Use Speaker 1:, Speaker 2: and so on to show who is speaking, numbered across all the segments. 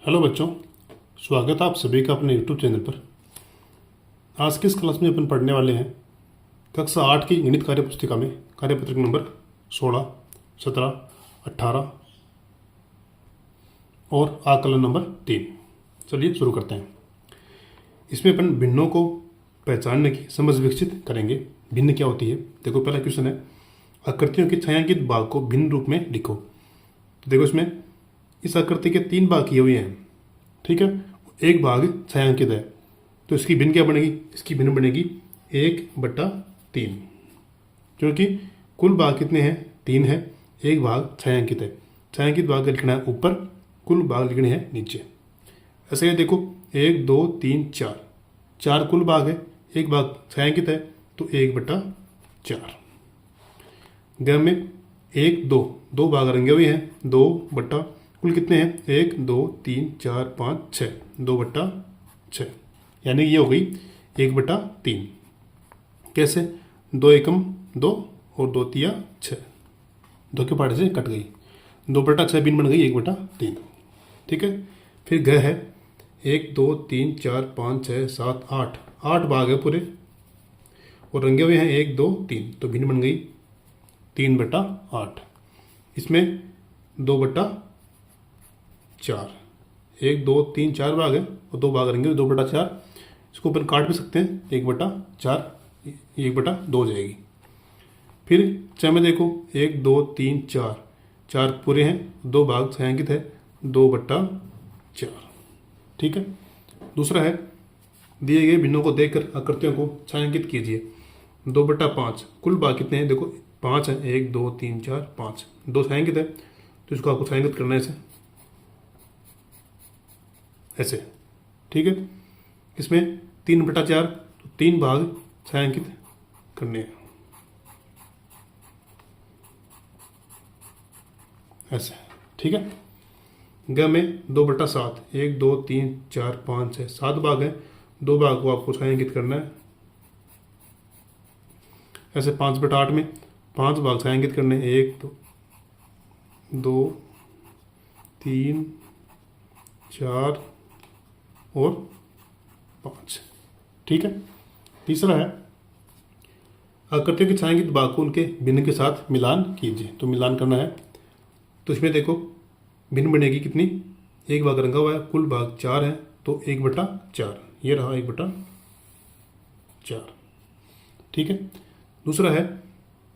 Speaker 1: Hello बच्चों, स्वागत है आप सभी का अपने यूट्यूब चैनल पर। आज की इस क्लास में अपन पढ़ने वाले हैं कक्षा 8 की गणित कार्य पुस्तिका में कार्यपत्रक नंबर 16, 17, 18 और आकलन नंबर 3। चलिए शुरू करते हैं। इसमें अपन भिन्नों को पहचानने की समझ विकसित करेंगे। भिन्न क्या होती है? देखो, पहला क्वेश्चन है, आकृतियों के छायांकित भाग को भिन्न रूप में लिखो। तो देखो, इसमें इस आकृति के 3 भाग किए हुए हैं, ठीक है। एक भाग छायांकित है, तो इसकी भिन्न क्या बनेगी? इसकी भिन्न बनेगी 1/3, क्योंकि कुल भाग कितने हैं? 3 है। एक भाग छायांकित है, छायांकित भाग लिखना है ऊपर, कुल भाग लिखने हैं नीचे। ऐसे ही देखो, 1 2 3 4, 4 कुल भाग है, एक भाग छायांकित है, तो 1/4। गम में 1 2, 2 भाग रंगे हुए हैं, 2 बटा कुल कितने हैं? 1 2 3 4 5 6, 2/6, यानी ये हो गई 1/3। कैसे? 2 एकम 2 और 2 तिया 6, 2 के पार्ट से कट गई, 2/6 भिन्न बन गई 1/3, ठीक है। फिर घ है 1 2 3 4 5 6 7 8, 8 भाग है पूरे और रंगे हुए हैं 1 2 3, तो भिन्न बन गई 3/8। इसमें 2/4, 1 2 3 4 भाग है और 2 भाग रहेंगे 2/4। इसको अपन काट भी सकते हैं, 1/4 1/2 हो जाएगी। फिर चाहे में देखो 1 2 3 4, 4 पूरे हैं, 2 भाग छायांकित है, 2/4, ठीक है। दूसरा है, दिए गए भिन्नों को देखकर आकृतियों को छायांकित कीजिए। 2/5, कुल भाग कितने हैं? देखो 5 है, 1 2 3 4 5, 2 छायांकित है, तो इसको आपको छायांकित करना है ऐसे, ठीक है। इसमें 3/4, तो 3 भाग छायांकित करने हैं ऐसे, ठीक है। ग में 2/7, 1 2 3 4 5 6 7 भाग है, 2 भाग को आपको छायांकित करना है ऐसे। 5/8 में 5 भाग छायांकित करने हैं, 1 2 3 4 और 5, ठीक है। तीसरा है, आकृतियों के छायांकित भाग को उनके भिन्न के साथ मिलान कीजिए। तो मिलान करना है, तो इसमें देखो भिन्न बनेगी कितनी? एक भाग रंगा हुआ है, कुल भाग 4 है, तो 1/4, ये रहा 1/4, ठीक है। दूसरा है,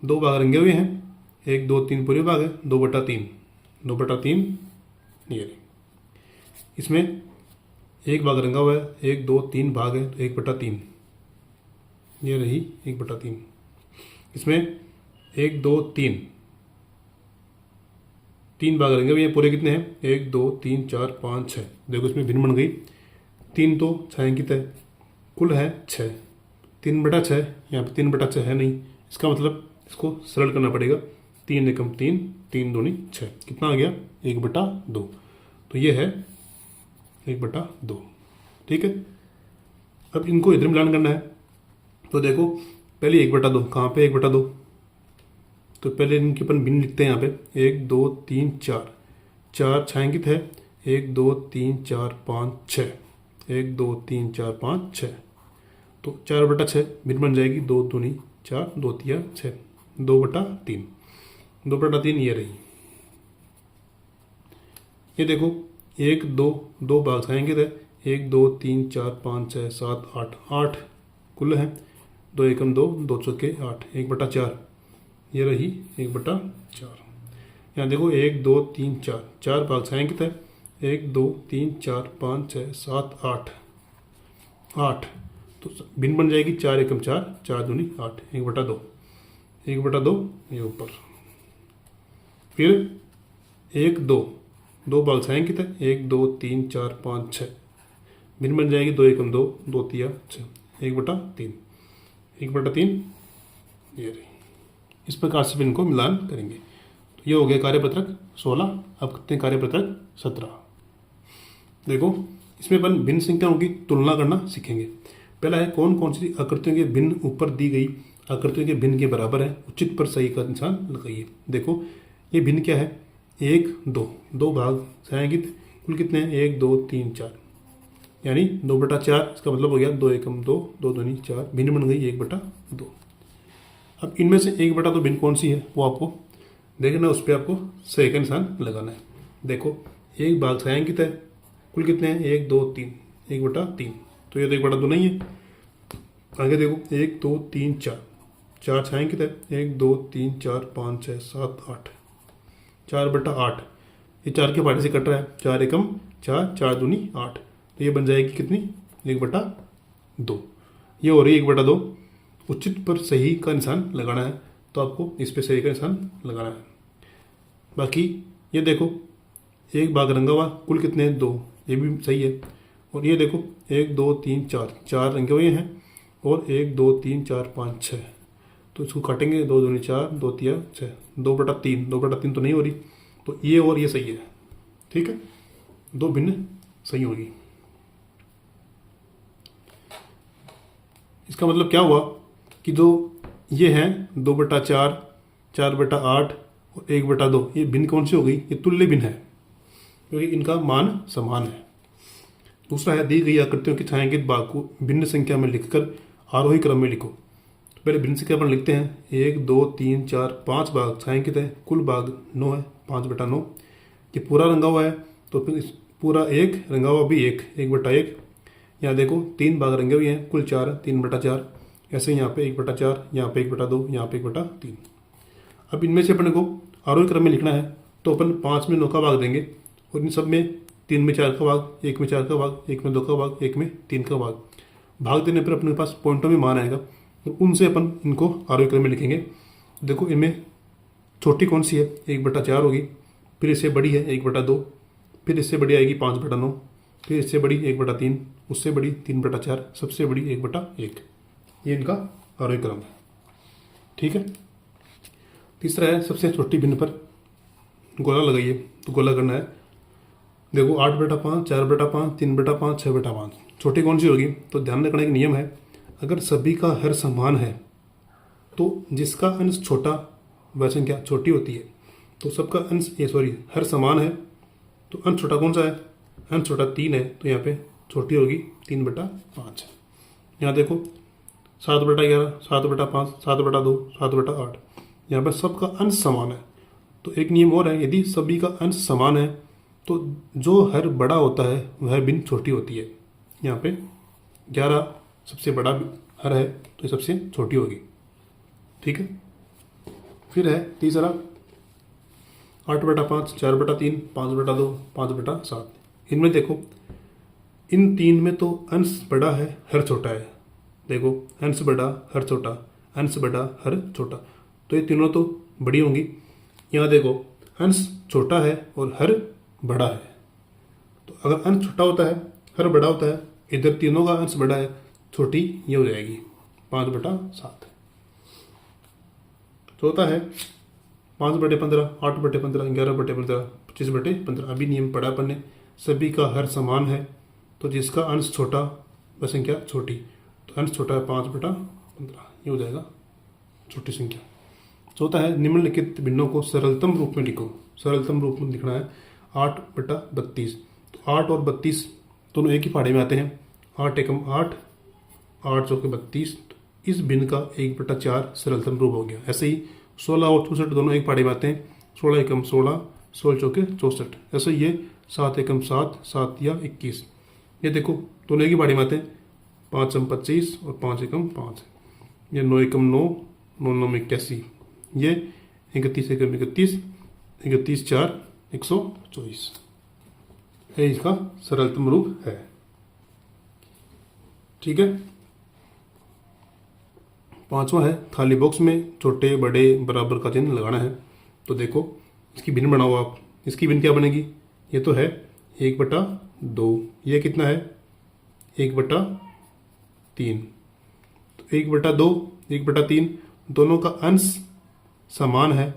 Speaker 1: 2 भाग रंगे हुए हैं, 1 2 3 पूरे भाग है, 2/3, 2/3 ये रही। इसमें एक भाग रंगा हुआ है, 1 2 3 भाग है, तो 1/3, ये रही 1/3। इसमें 1 2 3, 3 भाग रंगे हुए हैं, पूरे कितने हैं? 1 2 3 4 5 6, देखो इसमें भिन्न बन गई। 3 तो छायांकित है, कुल है 6, 3/6, यहाँ पे 3/6 है नहीं, इसका मतलब इसको सरल करना पड़ेगा। 3 एकम 3, 3 दूनी 6, कितना आ गया? 1/2, तो ये है 1/2, ठीक है। अब इनको इधर मिलान करना है, तो देखो पहले 1/2, कहाँ पे 1/2? तो पहले इनके अपन भिन्न लिखते हैं यहाँ पे। 1 2 3 4, 4 छायांकित है, 1 2 3 4 5 6, 1 2 3 4 5 6, तो 4/6 भिन्न बन जाएगी, 2 दूनी 4, 2 तिया 6, 2/3, 2/3 ये रही। ये देखो 1 2, 2 भाग छायांकित है, 1 2 3 4 5 6 7 8, 8 कुल है, 2 एकम 2, 2 चौके 8, 1/4, ये रही 1/4। यहाँ देखो 1 2 3 4, 4 भाग छायांकित है, 1 2 3 4 5 6 7 8, 8, तो भिन्न बन जाएगी 4 एकम 4, 4 दूनी 8, 1/2, 1/2 ये ऊपर। फिर 1 2, 2 भाग छायांकित है, 1 2 3 4 5 6, भिन्न बन जाएगी 2 एकम 2, 2 तिया 6, 1/3, 1/3 ये रही। इस प्रकार से इनको मिलान करेंगे। तो ये हो गया कार्यपत्रक 16। अब करते हैं कार्यपत्रक 17। देखो, इसमें अपन भिन्न संख्याओं की तुलना करना सीखेंगे। पहला है, कौन कौन सी आकृतियों के भिन्न ऊपर दी गई आकृतियों के भिन्न के बराबर है, उचित पर सही का निशान लगाइए। देखो ये भिन्न क्या है? 1 2, 2 भाग छायांकित, कुल कितने हैं, 1 2 3 4, यानी 2/4। इसका मतलब हो गया 2 एकम 2, 2 दूनी 4, भिन्न बन गई 1/2। अब इनमें से 1/2 भिन्न कौन सी है वो आपको देखना, उस पर आपको सही का निशान लगाना है। देखो एक भाग छायांकित है, कुल कितने हैं, 1 2 3, 1/3, तो ये तो 1/2 नहीं है। आगे देखो 1 2 3 4, 4 छायांकित है, 1 2 3 4 5 6 7 8, 4/8। ये 4 के फाड़े से कट रहा है, 4 एकम 4, 4 दूनी 8, तो ये बन जाएगी कितनी, 1/2। ये हो रही है 1/2। उचित पर सही का निशान लगाना है, तो आपको इस पे सही का निशान लगाना है। बाकी ये देखो एक भाग रंगा हुआ, कुल कितने हैं, 2, ये भी सही है। और ये देखो 1 2 3 4, 4 रंगे हुए हैं, और 1 2 3 4 5 6, तो इसको काटेंगे, 2 दूनी 4, 2 तिया 6, 2/3, 2/3 तो नहीं हो रही, तो ये और ये सही है। ठीक है, 2 भिन्न सही होगी। इसका मतलब क्या हुआ कि जो ये हैं 2/4, 4/8 और 1/2, ये भिन्न कौन सी हो गई, ये तुल्य भिन्न है, क्योंकि इनका मान समान है। दूसरा है, दी गई आकृतियों की छायांकित भाग को भिन्न संख्या में लिखकर आरोही क्रम में लिखो। तो पहले भिन्न संख्या पर लिखते हैं, 1 2 3 4 5 भाग छायांकित है, कुल भाग 9 है, 5/9। ये पूरा रंगा हुआ है, तो फिर इस पूरा 1 रंगा हुआ भी 1, 1/1। यहाँ देखो 3 भाग रंगे हुए हैं, कुल 4, 3/4। ऐसे यहाँ पे 1/4, यहाँ पे 1/2, यहाँ पे 1/3। अब इनमें से अपने को आरोही क्रम में लिखना है, तो अपन 5 में 9 का भाग देंगे, और इन सब में 3 में 4 का भाग, 1 में 4 का भाग, 1 में 2 का भाग, 1 में 3 का भाग देने पर अपने पास पॉइंटों में मान आएगा, और उनसे अपन इनको आरोही क्रम में लिखेंगे। देखो इनमें छोटी कौन सी है, 1/4 होगी, फिर इससे बड़ी है 1/2, फिर इससे बड़ी आएगी 5/9, फिर इससे बड़ी 1/3, उससे बड़ी 3/4, सबसे बड़ी 1/1। ये इनका आरोही क्रम है। ठीक है, तीसरा है, सबसे छोटी भिन्न पर गोला लगाइए। तो गोला करना है, देखो 8/5, 4/5, 3/5, 6/5, छोटी कौन सी होगी। तो ध्यान रखना एक नियम है, अगर सभी का हर समान है तो जिसका अंश छोटा वह संख्या छोटी होती है। तो सबका अंश हर समान है, तो अंश छोटा कौन सा है, अंश छोटा 3 है, तो यहाँ पे छोटी होगी 3/5। यहाँ देखो 7/11, 7/5, 7/2, 7/8, यहाँ पे सबका अंश समान है। तो एक नियम और है, यदि सभी का अंश समान है तो जो हर बड़ा होता है वह भिन्न छोटी होती है। यहाँ पे 11 सबसे बड़ा हर है, तो ये सबसे छोटी होगी। ठीक है, फिर है तीसरा 8/5, 4/3, 5/2, 5/7। इनमें देखो इन 3 में तो अंश बड़ा है, हर छोटा है। देखो अंश बड़ा, हर छोटा, अंश बड़ा, हर छोटा, तो ये तीनों तो बड़ी होंगी। यहाँ देखो अंश छोटा है और हर बड़ा है, तो अगर अंश छोटा होता है, हर बड़ा होता है, इधर तीनों का अंश बड़ा है, छोटी ये हो जाएगी 5/7। चौथा है 5/15, 8/15, 11/15, 25/15। अभी नियम पढ़ा अपन ने, सभी का हर समान है, तो जिसका अंश छोटा वह संख्या छोटी, तो अंश छोटा है 5/15, ये हो जाएगा छोटी संख्या। चौथा है, निम्नलिखित भिन्नों को सरलतम रूप में लिखो। सरलतम रूप में लिखना है 8/32। तो 8 और 32 दोनों एक ही फाड़े में आते हैं, 8 एकम 8, 8 चौके 32। इस भिन्न का 1/4 सरलतम रूप हो गया। ऐसे ही 16 और 64 दोनों एक फाड़े में आते हैं, 16 एकम 16, 16 चौके 64। ऐसे ये 7 एकम 7, 7 या 21। ये देखो दोनों एक ही फाड़े में आते हैं, 5 एकम 25 और 5 एकम 5। ये 9 एकम 9, 9 9 81। ये 31 एकम 31, 31 4 124। ये इसका सरलतम रूप है। ठीक है, पांचवा है, खाली बॉक्स में छोटे बड़े बराबर का चिन्ह लगाना है। तो देखो इसकी भिन्न बनाओ आप। इसकी भिन्न क्या बनेगी, ये तो है 1/2, ये कितना है 1/3। तो 1/2, 1/3 दोनों का अंश समान है,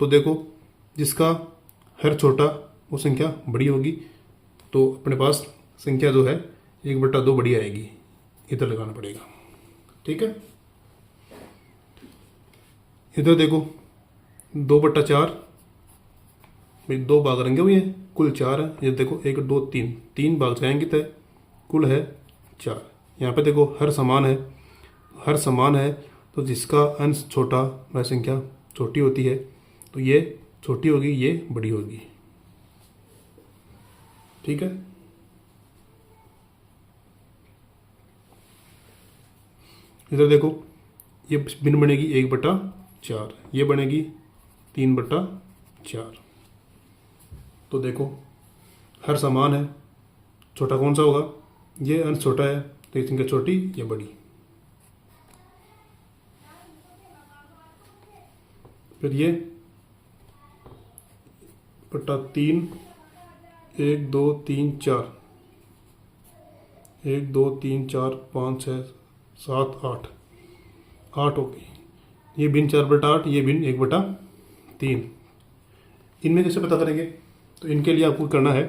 Speaker 1: तो देखो जिसका हर छोटा वो संख्या बड़ी होगी, तो अपने पास संख्या जो है 1/2 बड़ी आएगी, इधर लगाना पड़ेगा। ठीक है, इधर देखो 2/4 भाई 2 भाग रहेंगे हुए हैं, कुल 4 है। ये देखो 1 2 3, 3 भाग जाएंगे तय, कुल है 4। यहाँ पे देखो हर समान है, हर समान है तो जिसका अंश छोटा वह संख्या छोटी होती है, तो ये छोटी होगी, ये बड़ी होगी। ठीक है। इधर देखो ये भिन्न बनेगी 1/4, ये बनेगी 3/4। तो देखो हर समान है, छोटा कौन सा होगा, ये अंश छोटा है तो ये संख्या छोटी या बड़ी। फिर ये बटा 3, 1 2 3 4, 1 2 3 4 5 6 7 8, 8 होगी। ये भिन्न 4/8, ये भिन्न 1/3। इनमें कैसे पता करेंगे, तो इनके लिए आपको करना है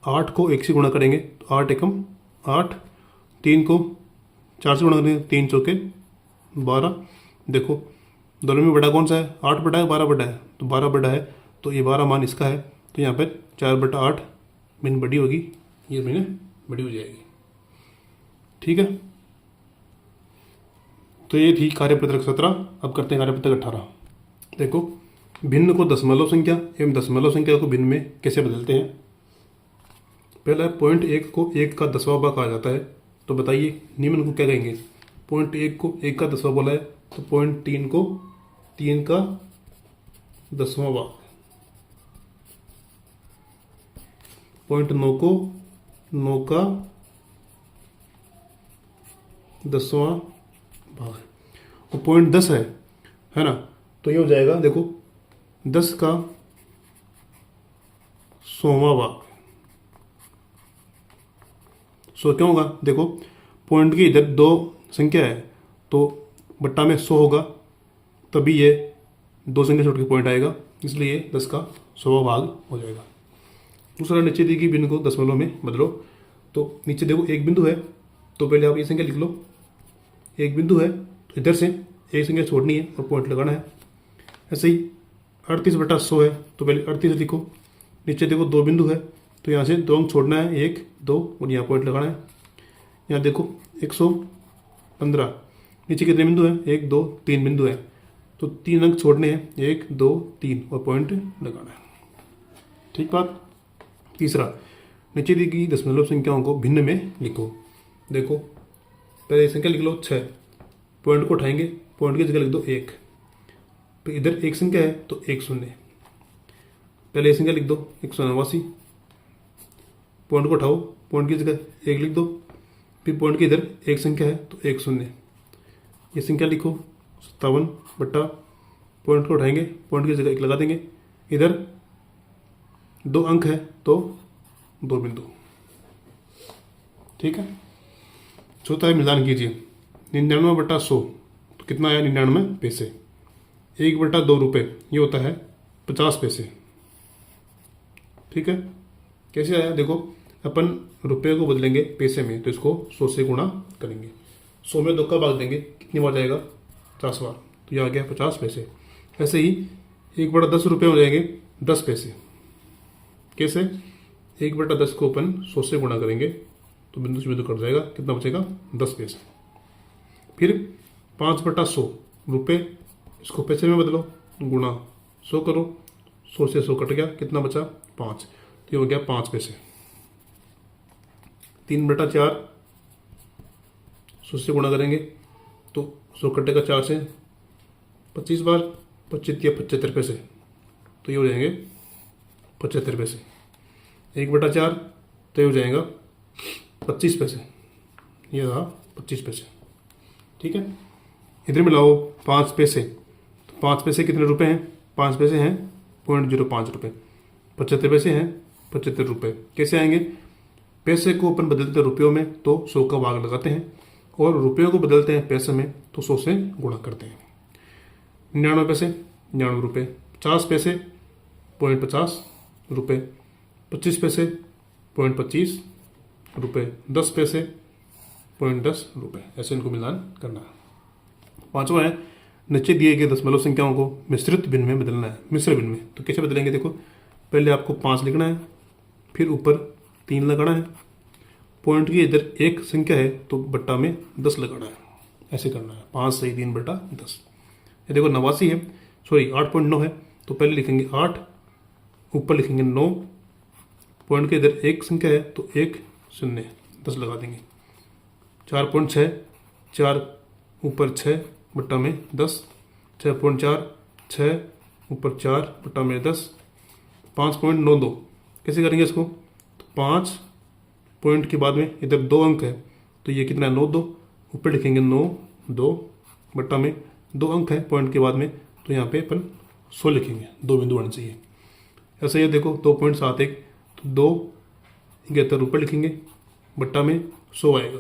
Speaker 1: 8 को 1 से गुणा करेंगे तो 8 एकम 8, 3 को 4 से गुणा करेंगे 3 चौके 12। देखो दोनों में बड़ा कौन सा है, 8 बटा है 12 बटा है, तो 12 बटा है तो ये 12 मान इसका है, तो यहाँ पर 4/8 भिन्न बड़ी होगी, ये भिन्न बड़ी हो जाएगी। ठीक है। तो ये थी कार्यपत्रक 17। अब करते हैं कार्यपत्रक 18। देखो भिन्न को दशमलव संख्या एवं दशमलव संख्या को भिन्न में कैसे बदलते हैं। पहला है 0.1 को 1 का 10वां भाग कहा जाता है, तो बताइए निम्न को क्या कहेंगे। 0.1 को 1 का 10वां बोला है, तो 0.3 को 3 का 10वां भाग, 0.9 को 9 का 10वां भाग, और 0.10 है ना, तो ये हो जाएगा देखो 10 का 100वां भाग। 100 क्यों होगा, देखो पॉइंट की इधर 2 संख्या है तो बट्टा में 100 होगा, तभी ये 2 संख्या छोड़ के पॉइंट आएगा, इसलिए 10 का 100वां भाग हो जाएगा। दूसरा नीचे दी गई बिंदु को दशमलव में बदलो। तो नीचे देखो एक बिंदु है, तो पहले आप ये संख्या लिख लो। एक बिंदु है तो इधर से एक संख्या छोड़नी है और पॉइंट लगाना है। ऐसे ही 38/100 है, तो पहले 38 लिखो। नीचे देखो 2 बिंदु है तो यहाँ से 2 अंक छोड़ना है, 1 2, और यहाँ पॉइंट लगाना है। यहाँ देखो 115, नीचे कितने बिंदु है, 1 2 3 बिंदु है, तो 3 अंक छोड़ने हैं, 1 2 3, और पॉइंट लगाना है। ठीक बात। तीसरा, नीचे दी गई दशमलव संख्याओं को भिन्न में लिखो। देखो पहले संख्या लिख लो 6, पॉइंट को उठाएंगे, पॉइंट की जगह लिख दो 1, तो इधर एक संख्या है तो 1 शून्य, पहले संख्या लिख दो 189, पॉइंट को उठाओ, पॉइंट की जगह 1 लिख दो, फिर पॉइंट की इधर एक संख्या है तो 1 शून्य, ये संख्या लिखो 57 बट्टा, पॉइंट को उठाएंगे, पॉइंट की जगह 1 लगा देंगे, इधर 2 अंक है तो 2 बिंदु। ठीक है। चौथा है मिलान कीजिए। 99/100 तो कितना आया, 99 पैसे। 1/2 रुपये ये होता है 50 पैसे। ठीक है। कैसे आया, देखो अपन रुपये को बदलेंगे पैसे में, तो इसको 100 से गुणा करेंगे। 100 में 2 का भाग देंगे, कितनी बार जाएगा, 50 बार, तो ये आ गया 50 पैसे। ऐसे ही 1/10 रुपये हो जाएंगे 10 पैसे। कैसे, 1/10 को अपन 100 से गुणा करेंगे तो बिंदु से बिंदु कट जाएगा, कितना बचेगा, 10 पैसे। फिर 5/100 रुपये, इसको पैसे में बदलो, गुणा 100 करो, 100 से 100 कट गया, कितना बचा, 5, तो ये हो गया 5 पैसे। 3/4 100 से गुणा करेंगे तो 100 कटेगा 4 से 25 बार, 25 या 75 पैसे, तो ये हो जाएंगे 75 पैसे। 1/4 तो ये हो जाएगा 25 पैसे, ये रहा 25 पैसे। ठीक है। इधर मिलाओ 5 पैसे, तो 5 पैसे कितने रुपए हैं, 5 पैसे हैं 0.05 रुपये, 75 पैसे हैं 75 रुपये। कैसे आएंगे, पैसे को अपन बदलते हैं रुपयों में तो 100 का भाग लगाते हैं, और रुपयों को बदलते हैं पैसे में तो 100 से गुणा करते हैं। 99 पैसे 99 रुपये, 50 पैसे 0.50 रुपये, 25 पैसे 0.25 रुपये, 10 पैसे 0.10 रुपये। ऐसे इनको मिलान करना है। 5वां है, नीचे दिए गए दशमलव संख्याओं को मिश्रित भिन्न में बदलना है। मिश्र भिन्न में तो कैसे बदलेंगे, देखो पहले आपको 5 लिखना है, फिर ऊपर 3 लगाना है, पॉइंट की इधर एक संख्या है तो बट्टा में 10 लगाना है, ऐसे करना है। 5 सही 3 बटा 10। ये देखो 89 है, सॉरी 8.9 है, तो पहले लिखेंगे 8, ऊपर लिखेंगे 9, पॉइंट के इधर एक संख्या है तो 1 0 10 लगा देंगे। 4.6, 4 ऊपर 6 बट्टा में 10, 6.4, 6 ऊपर 4 बट्टा में 10, 5.92 कैसे करेंगे इसको, तो 5 पॉइंट के बाद में इधर 2 अंक है तो ये कितना है 9 2, ऊपर लिखेंगे 9 2 बट्टा में 2 अंक है पॉइंट के बाद में, तो यहाँ पे अपन 100 लिखेंगे, 2 बिंदु आने चाहिए। ऐसा ये देखो 2.71 तो 2 71 ऊपर लिखेंगे, बट्टा में 100 आएगा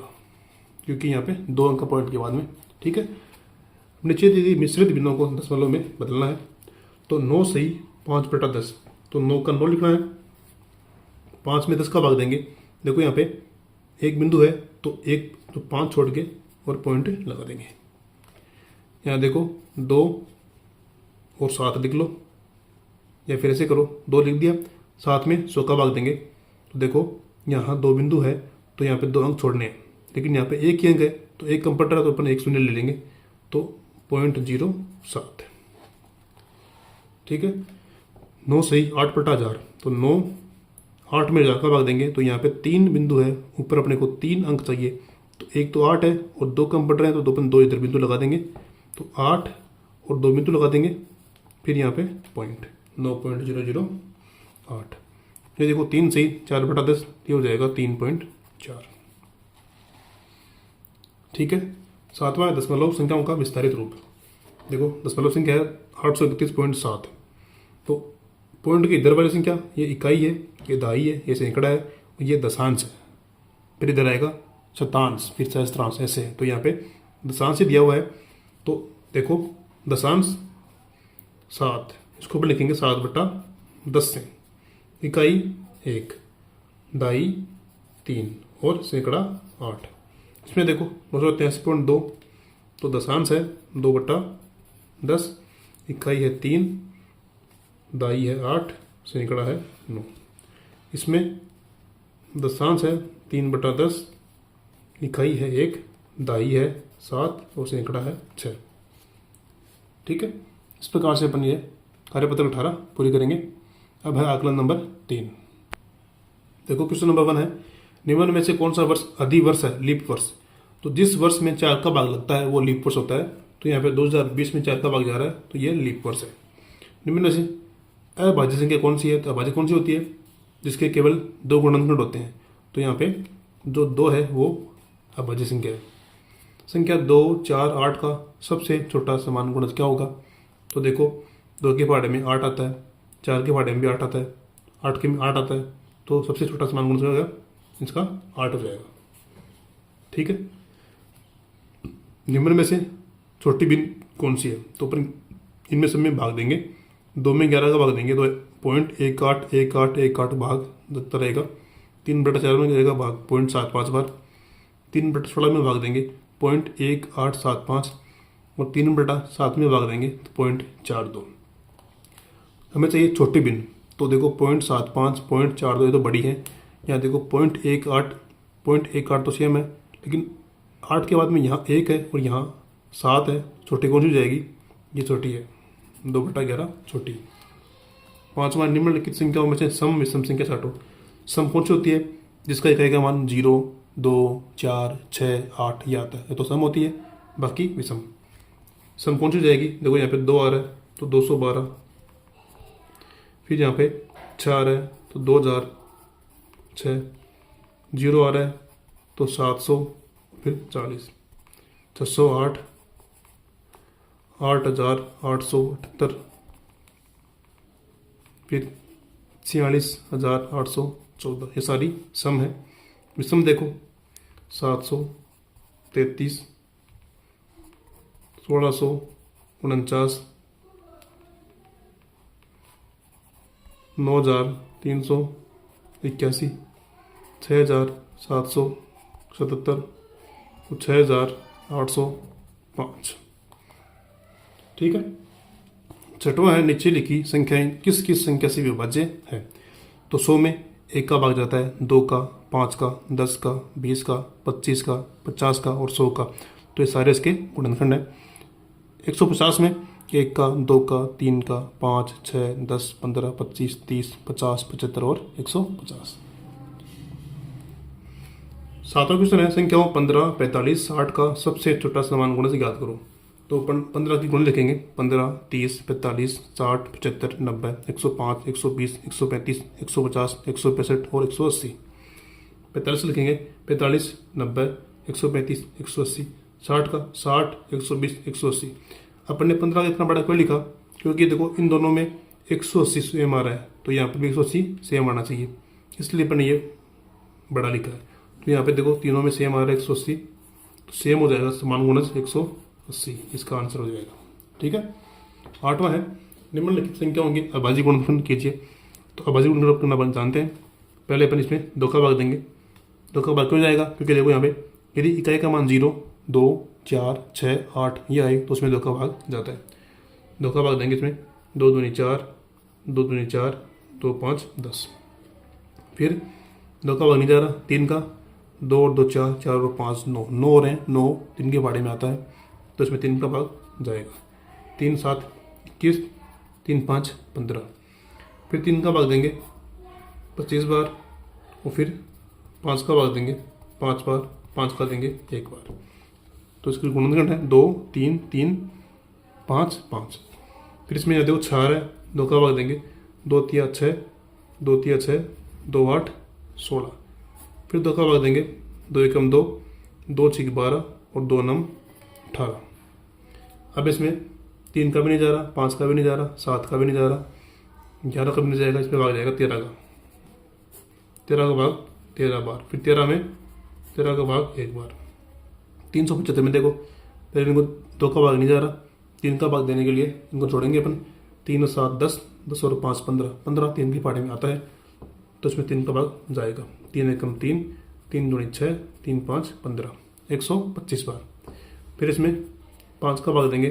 Speaker 1: क्योंकि यहाँ पे 2 अंक का पॉइंट के बाद में। ठीक है, नीचे दी मिश्रित बिंदुओं को दशमलव में बदलना है, तो 9 सही 5 बटा 10, तो 9 का 9 लिखना है, 5 में 10 का भाग देंगे। देखो यहाँ पे एक बिंदु है तो 5 छोड़ के और पॉइंट लगा देंगे। यहाँ देखो 2 और 7 लिख लो, या फिर ऐसे करो 2 लिख दिया, 7 में 100 का भाग देंगे। तो देखो यहाँ 2 बिंदु है तो यहाँ पे 2 अंक छोड़ने हैं, लेकिन यहाँ पे एक ही अंक है तो एक कम पड़ रहा है तो अपन 1 शून्य ले लेंगे, तो 0.07। ठीक है, 9 सही 8 बटा 1000, तो 9 8 में 1000 का भाग देंगे, तो यहाँ पे 3 बिंदु है, ऊपर अपने को 3 अंक चाहिए, तो एक तो 8 है और 2 कम पड़ रहे हैं तो अपन 2 इधर बिंदु लगा देंगे, तो 8 और 2 बिंदु लगा देंगे, फिर यहाँ पे पॉइंट 9.008। ये देखो 3 सही 4 बटा 10, ये हो जाएगा 3.4। ठीक है, 7वां दशमलव संख्याओं का विस्तारित रूप। देखो दशमलव संख्या है 831.7, तो पॉइंट की इधर वाली संख्या ये इकाई है, ये दहाई है, ये सैकड़ा है, ये दशांश है, फिर इधर आएगा शतांश, फिर सहस्त्रांश, ऐसे है। तो यहाँ पे दशांश ही दिया हुआ है, तो देखो दशांश 7, इसको ऊपर लिखेंगे 7 बटा 10 से, इकाई 1, दहाई 3 और सैकड़ा 8। इसमें देखो 283.2, तो दशांश है 2 बटा 10, इकाई है 3, दाई है 8, सैकड़ा है 9। इसमें दशांश है 3 बटा 10, इकाई है 1, दाई है 7 और सैकड़ा है 6। ठीक है, इस प्रकार से अपन ये कार्यपत्र 18 पूरी करेंगे। अब है आकलन नंबर 3। देखो क्वेश्चन नंबर 1 है, निम्न में से कौन सा वर्ष अधिवर्ष है, लीप वर्ष। तो जिस वर्ष में 4 का भाग लगता है वो लीप वर्ष होता है, तो यहाँ पे 2020 में 4 का भाग जा रहा है तो ये लीप वर्ष है। निम्न में से अभाज्य संख्या कौन सी है, तो अभाज्य कौन सी होती है, जिसके केवल 2 गुणनखंड होते हैं, तो यहाँ पे जो 2 है वो अभाज्य संख्या है। संख्या 2 4 8 का सबसे छोटा समान गुणज क्या होगा, तो देखो 2 के पहाड़े में 8 आता है, 4 के पहाड़े में भी 8 आता है, 8 के में 8 आता है, तो सबसे छोटा समान गुणज क्या होगा, इसका 8 हो जाएगा। ठीक है, निम्न में से छोटी बिन कौन सी है, तो अपन इनमें सब में भाग देंगे, 2 में 11 का भाग देंगे, तो 0.181818 भाग देता रहेगा, 3 बटा 4 में रहेगा भाग 0.75 बार, 3 बटा 16 में भाग देंगे 0.1875 और 3 बटा 7 में भाग देंगे तो 0.42। हमें चाहिए छोटी बिन, तो देखो 0.75 0.42 ये तो बड़ी है, यहाँ देखो 0.18 तो सेम है, लेकिन 8 के बाद में यहाँ 1 है और यहाँ 7 है, छोटी कौन सी हो जाएगी, ये छोटी है, 2 बटा 11 छोटी। 5वां निम्नलिखित संख्याओं में से सम विषम संख्या छांटो। सम कौन सी होती है, जिसका इकाई का मान 0 2 4 6 8 ये आता है, ये तो सम होती है, बाकी विषम। सम कौन सी हो जाएगी, देखो यहाँ पे 2 आ रहा है तो 212, फिर यहाँ पे 6 आ रहा है तो 2006, 0 आ रहा है तो 700, फिर 40, 608, 8878, फिर 46814, ये सारी सम है। विषम देखो 733, 1649, 9381, 6777, 6805। ठीक है, छठवां है नीचे लिखी संख्याएं किस किस संख्या से विभाज्य है। तो 100 में 1 का भाग जाता है, 2 का, 5 का, 10 का, 20 का, 25 का, 50 का और 100 का। तो ये सारे इसके गुणनखंड है। 150 में 1 का, 2 का, 3 का, 5, 6, 10, 15, 25, 30, 50, 75 और 150। सातवां क्वेश्चन है संख्याओं 15, 45, 60 का सबसे छोटा समान गुणज ज्ञात करो। तो अपन 15 की गुण लिखेंगे, 15, 30, 45, 60, 75, 90, 105, 120, 135, 150, 165 और 180। 45 लिखेंगे, 45, 90, 135, 180, 60 का 60, 120, 180। अपन ने 15 का इतना बड़ा क्यों लिखा, क्योंकि देखो इन दोनों में 180 सेम आ रहा है, तो यहाँ पर भी 180 सेम आना चाहिए, इसलिए अपन ने ये बड़ा लिखा है। तो यहाँ पे देखो तीनों में सेम आ रहा है 180, तो सेम हो जाएगा समान गुणज 180, इसका आंसर हो जाएगा। ठीक है। 8वां है निम्नलिखित संख्याओं की अभाज्य गुणनखंड कीजिए। तो अभाज्य गुणनखंड करना अपन जानते हैं। पहले अपन इसमें 2 का भाग देंगे। 2 का भाग क्यों जाएगा, क्योंकि देखो यहाँ पे यदि इकाई का मान 0, 2, 4, 6, 8 ये आए तो उसमें 2 का भाग जाता है। 2 का भाग देंगे इसमें, 2 दूनी 4, 2 दूनी 4, 2 5 10। फिर 2 का भाग नहीं जा रहा, 3 का, 2 और 2 4, 4 और 5 9, 9 और हैं 9 3 के बारे में आता है, तो इसमें 3 का भाग जाएगा। 3 7 21, 3 5 15। फिर 3 का भाग देंगे 25 बार, और फिर 5 का भाग देंगे 5 बार, 5 का देंगे 1 बार। तो इसकी गुणनखंड है 2 3 3 5 5। फिर इसमें यह देखो 4 है, 2 का भाग देंगे, 2 3 6, 2 3 6, 2 8 16। फिर 2 का भाग देंगे, 2 एकम 2, 2 6 12 और 2 9 18। अब इसमें 3 का भी नहीं जा रहा, 5 का भी नहीं जा रहा, 7 का भी नहीं जा रहा, 11 का भी नहीं जाएगा, इसमें भाग जाएगा 13 का। 13 का भाग 13 बार, फिर 13 में 13 का भाग 1 बार। 375 में देखो पहले इनको 2 का भाग नहीं जा रहा, 3 का भाग देने के लिए इनको जोड़ेंगे अपन, 3 और 7 10, 10 और 5 15, 15 3 की पार्टी में आता है, तो इसमें 3 का भाग जाएगा। 3 एकम 3, 3 दूनी 6, 3 5 15, 125 बार। फिर इसमें 5 का भाग देंगे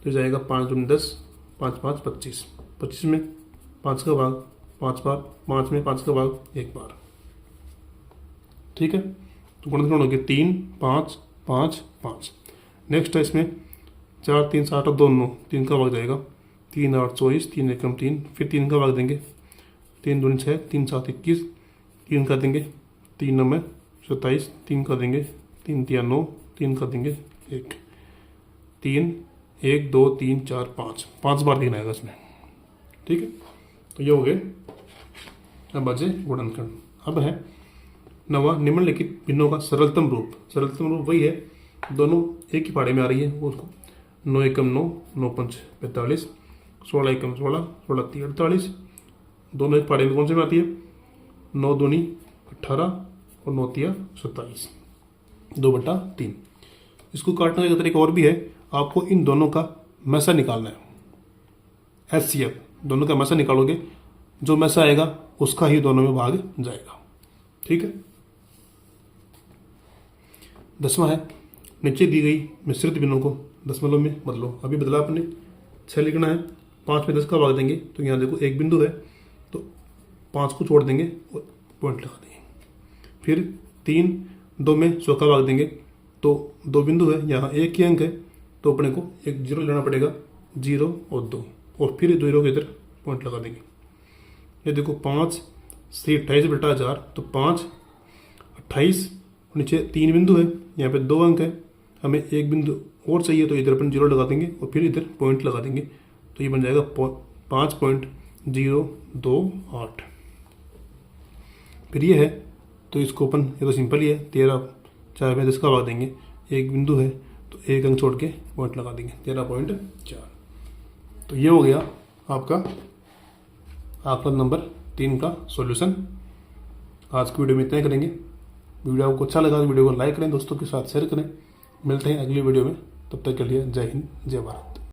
Speaker 1: तो जाएगा 5 दूनी 10, 5 5 25। 25 में 5 का भाग 5 बार, 5 में 5 का भाग 1 बार। ठीक है। तो गुणनखंड हो गया 3 5 5 5। नेक्स्ट है इसमें 4 3 7 और 2 9, 3 का भाग जाएगा, 3 8 24, 3 एकम 3। फिर 3 का भाग देंगे, 3 दूनी 6, 3 7 21, 3 का देंगे, 3 9 27, 3 का देंगे, 3 3 9, 3 का देंगे 1, 3 1 2 3 4 5, 5 बार देना आएगा इसमें। ठीक है। तो ये हो गए अभाज्य गुणनखंड। अब है 9वां निम्नलिखित भिन्नों का सरलतम रूप। सरलतम रूप वही है, दोनों एक ही पाड़े में आ रही है, वो उसको 9 एकम 9, 9 पंच 45, 16 एकम 16, 16 3 48। दोनों एक पाड़े में कौन से में आती है, 9 दूनी 18 और 9 तिया 27, 2/3। इसको काटने का तरीका और भी है, आपको इन दोनों का मैसा निकालना है। HCF दोनों का मैसा निकालोगे, जो मैसा आएगा उसका ही दोनों में भाग जाएगा। ठीक है। 10वां है नीचे दी गई मिश्रित भिन्नों को दशमलव में बदलो। अभी बदला आपने 6 लिखना है, 5 में 10 का भाग देंगे, तो यहाँ देखो एक बिंदु है, तो 5 को छोड़ देंगे और पॉइंट लगा देंगे। फिर 3 2 में 100 का भाग देंगे, तो 2 बिंदु है, यहाँ एक ही अंक है, तो अपने को एक 0 लेना पड़ेगा, 0 और 2, और फिर 2 के इधर पॉइंट लगा देंगे। ये देखो 5 से 28/1000, तो 5 28, नीचे 3 बिंदु है, यहाँ पे 2 अंक है, हमें एक बिंदु और चाहिए, तो इधर अपन 0 लगा देंगे और फिर इधर पॉइंट लगा देंगे, तो ये बन जाएगा 5.028। फिर ये है, तो इसको अपन, ये तो सिंपल ही है, 13 4 में 10 का भाग देंगे, एक बिंदु है तो एक अंक छोड़ के पॉइंट लगा देंगे, 13.4। तो ये हो गया आपका आंकलन नंबर 3 का सॉल्यूशन। आज की वीडियो में इतना ही करेंगे। वीडियो आपको अच्छा लगा तो वीडियो को लाइक करें, दोस्तों के साथ शेयर करें। मिलते हैं अगली वीडियो में, तब तक के लिए जय हिंद जय भारत।